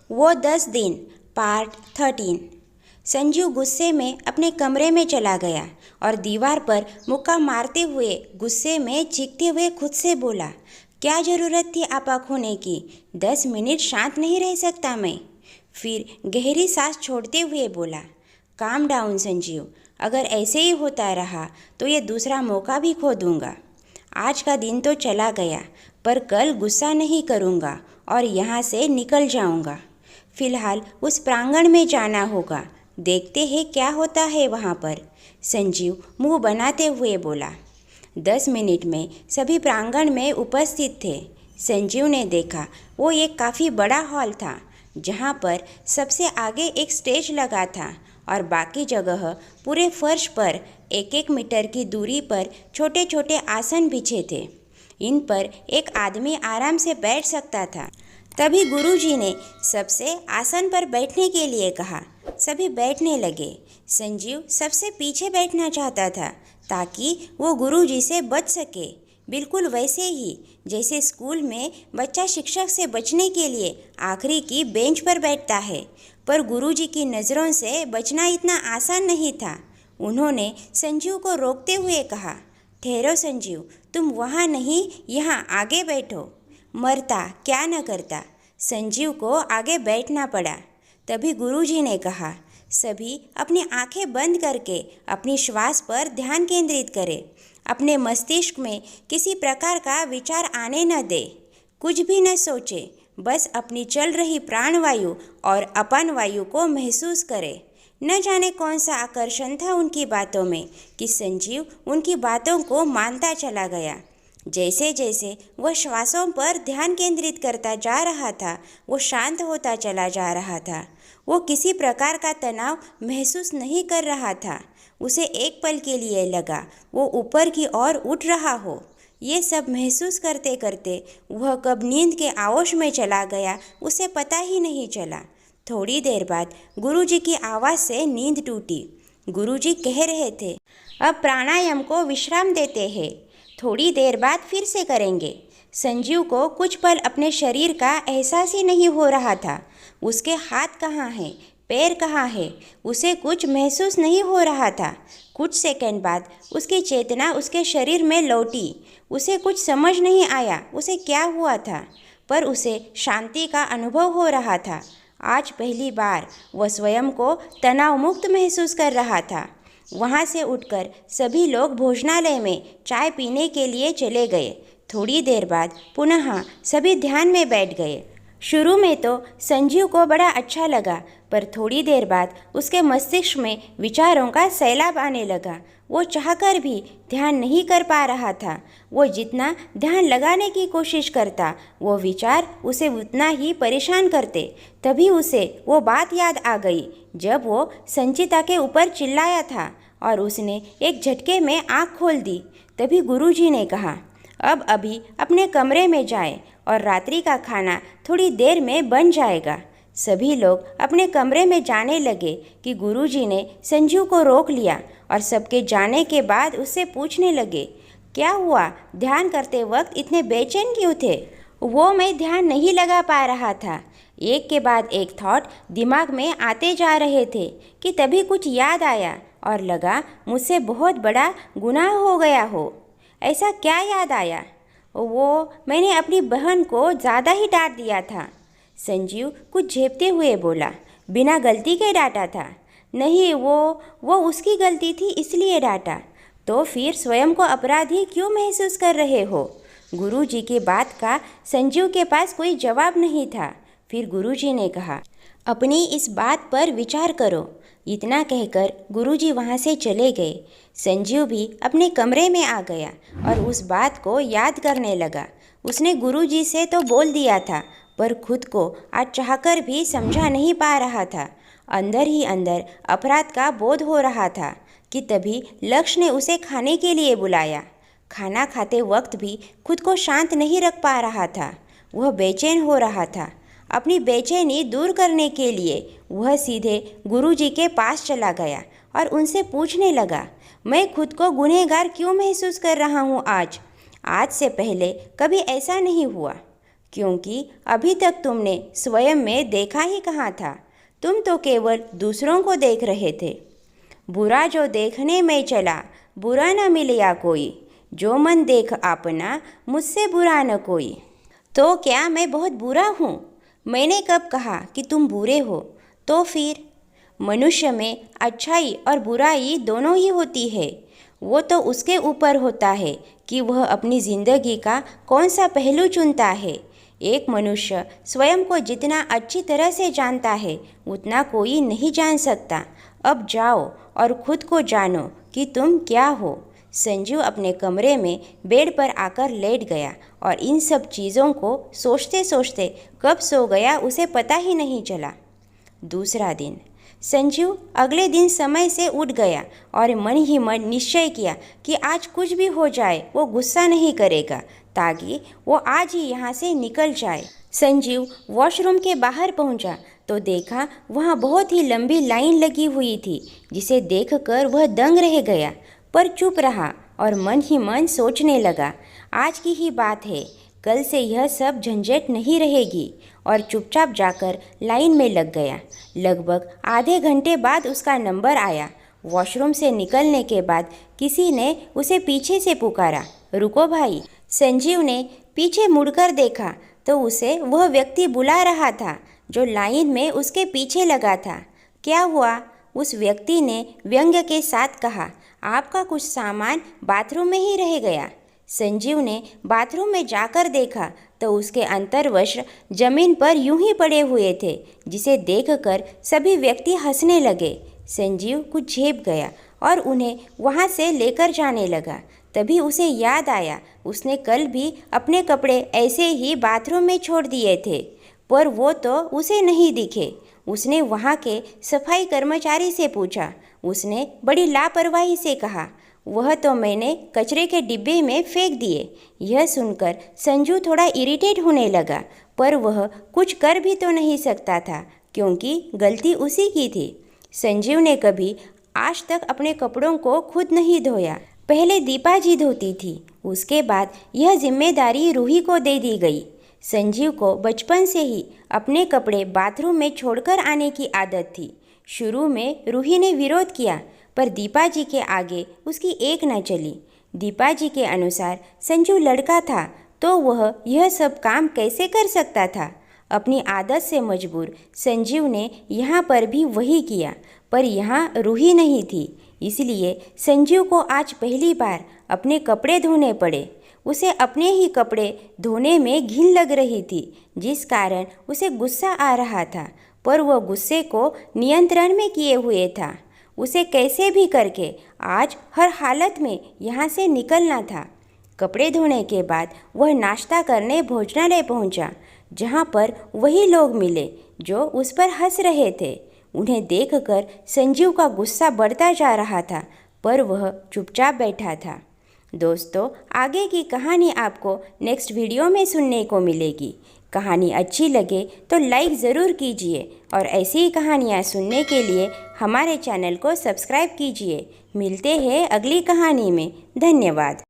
वो 10 दिन पार्ट 13। संजू गुस्से में अपने कमरे में चला गया और दीवार पर मुक्का मारते हुए गुस्से में चीखते हुए खुद से बोला, क्या ज़रूरत थी आपा खोने की? 10 मिनट शांत नहीं रह सकता मैं? फिर गहरी सांस छोड़ते हुए बोला, काम डाउन संजीव, अगर ऐसे ही होता रहा तो ये दूसरा मौका भी खो दूंगा। आज का दिन तो चला गया, पर कल गुस्सा नहीं करूंगा और यहाँ से निकल जाऊंगा। फिलहाल उस प्रांगण में जाना होगा, देखते हैं क्या होता है वहाँ पर। संजीव मुंह बनाते हुए बोला। 10 मिनट में सभी प्रांगण में उपस्थित थे। संजीव ने देखा वो एक काफ़ी बड़ा हॉल था, जहाँ पर सबसे आगे एक स्टेज लगा था और बाकी जगह पूरे फर्श पर 1-1 मीटर की दूरी पर छोटे छोटे आसन बिछे थे। इन पर एक आदमी आराम से बैठ सकता था। तभी गुरुजी ने सबसे आसन पर बैठने के लिए कहा। सभी बैठने लगे। संजीव सबसे पीछे बैठना चाहता था ताकि वो गुरुजी से बच सके, बिल्कुल वैसे ही जैसे स्कूल में बच्चा शिक्षक से बचने के लिए आखिरी की बेंच पर बैठता है। पर गुरुजी की नज़रों से बचना इतना आसान नहीं था। उन्होंने संजीव को रोकते हुए कहा, ठहरो संजीव, तुम वहाँ नहीं, यहाँ आगे बैठो। मरता क्या न करता। संजीव को आगे बैठना पड़ा। तभी गुरुजी ने कहा, सभी अपनी आंखें बंद करके अपनी श्वास पर ध्यान केंद्रित करें। अपने मस्तिष्क में किसी प्रकार का विचार आने न दे, कुछ भी न सोचे, बस अपनी चल रही प्राणवायु और अपान वायु को महसूस करें। न जाने कौन सा आकर्षण था उनकी बातों में कि संजीव उनकी बातों को मानता चला गया। जैसे जैसे वह श्वासों पर ध्यान केंद्रित करता जा रहा था, वो शांत होता चला जा रहा था। वो किसी प्रकार का तनाव महसूस नहीं कर रहा था। उसे एक पल के लिए लगा वो ऊपर की ओर उठ रहा हो। ये सब महसूस करते करते वह कब नींद के आहोश में चला गया, उसे पता ही नहीं चला। थोड़ी देर बाद गुरुजी की आवाज़ से नींद टूटी। गुरुजी कह रहे थे, अब प्राणायाम को विश्राम देते हैं, थोड़ी देर बाद फिर से करेंगे। संजीव को कुछ पल अपने शरीर का एहसास ही नहीं हो रहा था। उसके हाथ कहाँ हैं, पैर कहाँ है, उसे कुछ महसूस नहीं हो रहा था। कुछ सेकंड बाद उसकी चेतना उसके शरीर में लौटी। उसे कुछ समझ नहीं आया उसे क्या हुआ था, पर उसे शांति का अनुभव हो रहा था। आज पहली बार वह स्वयं को तनाव मुक्त महसूस कर रहा था। वहाँ से उठकर सभी लोग भोजनालय में चाय पीने के लिए चले गए। थोड़ी देर बाद पुनः सभी ध्यान में बैठ गए। शुरू में तो संजीव को बड़ा अच्छा लगा, पर थोड़ी देर बाद उसके मस्तिष्क में विचारों का सैलाब आने लगा। वो चाहकर भी ध्यान नहीं कर पा रहा था। वो जितना ध्यान लगाने की कोशिश करता, वो विचार उसे उतना ही परेशान करते। तभी उसे वो बात याद आ गई जब वो संचिता के ऊपर चिल्लाया था और उसने एक झटके में आँख खोल दी। तभी गुरुजी ने कहा, अब अभी अपने कमरे में जाए और रात्रि का खाना थोड़ी देर में बन जाएगा। सभी लोग अपने कमरे में जाने लगे कि गुरुजी ने संजीव को रोक लिया और सबके जाने के बाद उससे पूछने लगे, क्या हुआ, ध्यान करते वक्त इतने बेचैन क्यों थे? वो मैं ध्यान नहीं लगा पा रहा था। एक के बाद एक थॉट दिमाग में आते जा रहे थे कि तभी कुछ याद आया और लगा मुझसे बहुत बड़ा गुनाह हो गया हो। ऐसा क्या याद आया? वो मैंने अपनी बहन को ज़्यादा ही डांट दिया था। संजीव कुछ झेपते हुए बोला, बिना गलती के डांटा था? नहीं, वो उसकी गलती थी इसलिए डांटा। तो फिर स्वयं को अपराधी क्यों महसूस कर रहे हो? गुरुजी की बात का संजीव के पास कोई जवाब नहीं था। फिर गुरुजी ने कहा, अपनी इस बात पर विचार करो। इतना कहकर गुरुजी वहाँ से चले गए। संजीव भी अपने कमरे में आ गया और उस बात को याद करने लगा। उसने गुरुजी से तो बोल दिया था, पर खुद को आज चाहकर भी समझा नहीं पा रहा था। अंदर ही अंदर अपराध का बोध हो रहा था कि तभी लक्ष्य ने उसे खाने के लिए बुलाया। खाना खाते वक्त भी खुद को शांत नहीं रख पा रहा था। वह बेचैन हो रहा था। अपनी बेचैनी दूर करने के लिए वह सीधे गुरुजी के पास चला गया और उनसे पूछने लगा, मैं खुद को गुनहगार क्यों महसूस कर रहा हूँ आज से पहले कभी ऐसा नहीं हुआ। क्योंकि अभी तक तुमने स्वयं में देखा ही कहाँ था, तुम तो केवल दूसरों को देख रहे थे। बुरा जो देखने में चला, बुरा न मिलया कोई, जो मन देख अपना, मुझसे बुरा न कोई। तो क्या मैं बहुत बुरा हूँ? मैंने कब कहा कि तुम बुरे हो? तो फिर मनुष्य में अच्छाई और बुराई दोनों ही होती है। वो तो उसके ऊपर होता है कि वह अपनी ज़िंदगी का कौन सा पहलू चुनता है। एक मनुष्य स्वयं को जितना अच्छी तरह से जानता है उतना कोई नहीं जान सकता। अब जाओ और खुद को जानो कि तुम क्या हो। संजू अपने कमरे में बेड पर आकर लेट गया और इन सब चीज़ों को सोचते सोचते कब सो गया उसे पता ही नहीं चला। दूसरा दिन संजू अगले दिन समय से उठ गया और मन ही मन निश्चय किया कि आज कुछ भी हो जाए वो गुस्सा नहीं करेगा, ताकि वो आज ही यहाँ से निकल जाए। संजीव वॉशरूम के बाहर पहुँचा तो देखा वहाँ बहुत ही लंबी लाइन लगी हुई थी, जिसे देखकर वह दंग रह गया, पर चुप रहा और मन ही मन सोचने लगा, आज की ही बात है, कल से यह सब झंझट नहीं रहेगी, और चुपचाप जाकर लाइन में लग गया। लगभग आधे घंटे बाद उसका नंबर आया। वॉशरूम से निकलने के बाद किसी ने उसे पीछे से पुकारा, रुको भाई। संजीव ने पीछे मुड़कर देखा तो उसे वह व्यक्ति बुला रहा था जो लाइन में उसके पीछे लगा था। क्या हुआ? उस व्यक्ति ने व्यंग्य के साथ कहा, आपका कुछ सामान बाथरूम में ही रह गया। संजीव ने बाथरूम में जाकर देखा तो उसके अंतर्वस्त्र जमीन पर यूं ही पड़े हुए थे, जिसे देखकर सभी व्यक्ति हंसने लगे। संजीव कुछ झेप गया और उन्हें वहां से लेकर जाने लगा। तभी उसे याद आया, उसने कल भी अपने कपड़े ऐसे ही बाथरूम में छोड़ दिए थे, पर वो तो उसे नहीं दिखे। उसने वहाँ के सफाई कर्मचारी से पूछा। उसने बड़ी लापरवाही से कहा, वह तो मैंने कचरे के डिब्बे में फेंक दिए। यह सुनकर संजू थोड़ा इरिटेट होने लगा, पर वह कुछ कर भी तो नहीं सकता था क्योंकि गलती उसी की थी। संजीव ने कभी आज तक अपने कपड़ों को खुद नहीं धोया। पहले दीपा जी धोती थी, उसके बाद यह जिम्मेदारी रूही को दे दी गई। संजीव को बचपन से ही अपने कपड़े बाथरूम में छोड़कर आने की आदत थी। शुरू में रूही ने विरोध किया, पर दीपा जी के आगे उसकी एक न चली। दीपा जी के अनुसार संजू लड़का था तो वह यह सब काम कैसे कर सकता था। अपनी आदत से मजबूर संजीव ने यहाँ पर भी वही किया, पर यहाँ रूही नहीं थी, इसलिए संजीव को आज पहली बार अपने कपड़े धोने पड़े। उसे अपने ही कपड़े धोने में घिन लग रही थी, जिस कारण उसे गुस्सा आ रहा था, पर वह गुस्से को नियंत्रण में किए हुए था। उसे कैसे भी करके आज हर हालत में यहाँ से निकलना था। कपड़े धोने के बाद वह नाश्ता करने भोजनालय पहुँचा, जहाँ पर वही लोग मिले जो उस पर हंस रहे थे। उन्हें देखकर संजीव का गुस्सा बढ़ता जा रहा था, पर वह चुपचाप बैठा था। दोस्तों, आगे की कहानी आपको नेक्स्ट वीडियो में सुनने को मिलेगी। कहानी अच्छी लगे तो लाइक ज़रूर कीजिए और ऐसी ही कहानियाँ सुनने के लिए हमारे चैनल को सब्सक्राइब कीजिए। मिलते हैं अगली कहानी में। धन्यवाद।